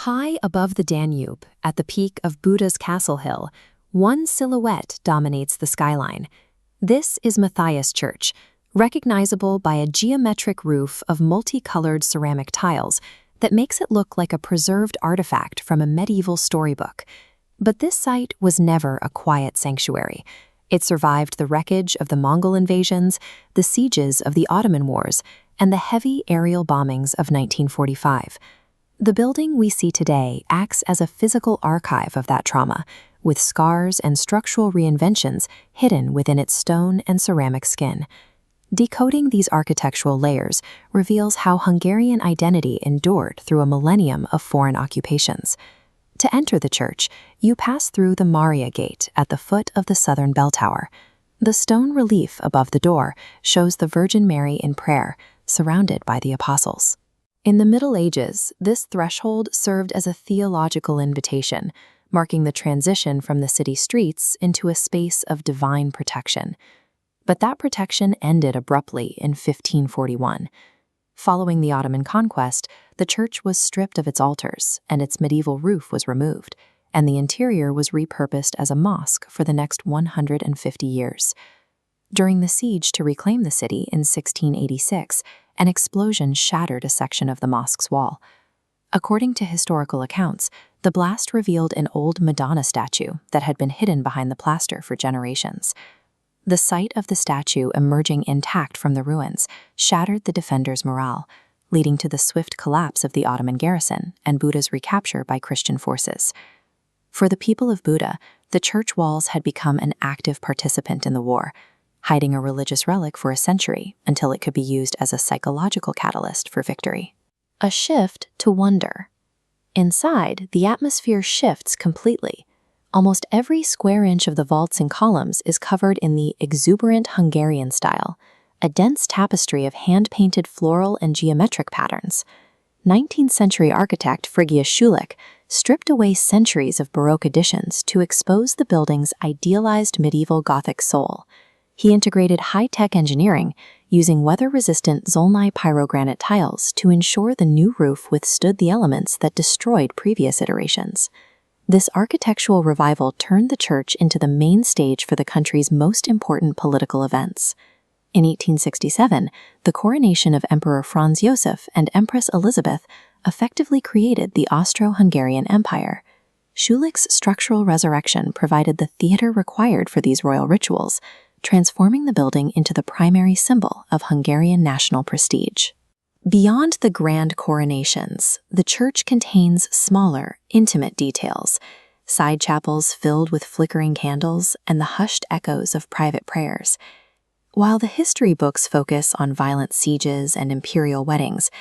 High above the Danube, at the peak of Buda's Castle Hill, one silhouette dominates the skyline. This is Matthias Church, recognizable by a geometric roof of multicolored ceramic tiles that makes it look like a preserved artifact from a medieval storybook. But this site was never a quiet sanctuary. It survived the wreckage of the Mongol invasions, the sieges of the Ottoman Wars, and the heavy aerial bombings of 1945. The building we see today acts as a physical archive of that trauma, with scars and structural reinventions hidden within its stone and ceramic skin. Decoding these architectural layers reveals how Hungarian identity endured through a millennium of foreign occupations. To enter the church, you pass through the Maria Gate at the foot of the southern bell tower. The stone relief above the door shows the Virgin Mary in prayer, surrounded by the apostles. In the Middle Ages, this threshold served as a theological invitation, marking the transition from the city streets into a space of divine protection. But that protection ended abruptly in 1541. Following the Ottoman conquest, the church was stripped of its altars, and its medieval roof was removed, and the interior was repurposed as a mosque for the next 150 years. During the siege to reclaim the city in 1686, an explosion shattered a section of the mosque's wall. According to historical accounts, the blast revealed an old Madonna statue that had been hidden behind the plaster for generations. The sight of the statue emerging intact from the ruins shattered the defenders' morale, leading to the swift collapse of the Ottoman garrison and Buda's recapture by Christian forces. For the people of Buda, the church walls had become an active participant in the war, hiding a religious relic for a century until it could be used as a psychological catalyst for victory. A shift to wonder. Inside, the atmosphere shifts completely. Almost every square inch of the vaults and columns is covered in the exuberant Hungarian style, a dense tapestry of hand-painted floral and geometric patterns. 19th century architect Frigyes Schulich stripped away centuries of Baroque additions to expose the building's idealized medieval Gothic soul. He integrated high-tech engineering, using weather-resistant Zolnai pyrogranite tiles to ensure the new roof withstood the elements that destroyed previous iterations. This architectural revival turned the church into the main stage for the country's most important political events. In 1867, the coronation of Emperor Franz Joseph and Empress Elizabeth effectively created the Austro-Hungarian Empire. Schulich's structural resurrection provided the theater required for these royal rituals, transforming the building into the primary symbol of Hungarian national prestige. Beyond the grand coronations, the church contains smaller, intimate details, side chapels filled with flickering candles and the hushed echoes of private prayers. While the history books focus on violent sieges and imperial weddings,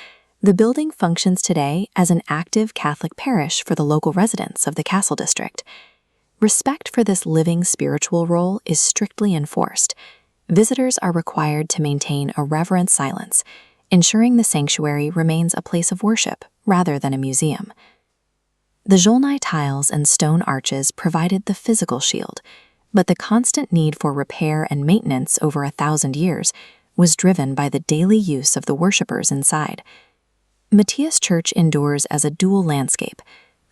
the building functions today as an active Catholic parish for the local residents of the Castle District. Respect for this living spiritual role is strictly enforced. Visitors are required to maintain a reverent silence, ensuring the sanctuary remains a place of worship rather than a museum. The Zolnai tiles and stone arches provided the physical shield, but the constant need for repair and maintenance over 1,000 years was driven by the daily use of the worshippers inside. Matthias Church endures as a dual landscape,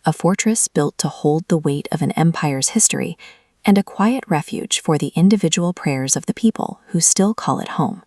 a fortress built to hold the weight of an empire's history, and a quiet refuge for the individual prayers of the people who still call it home.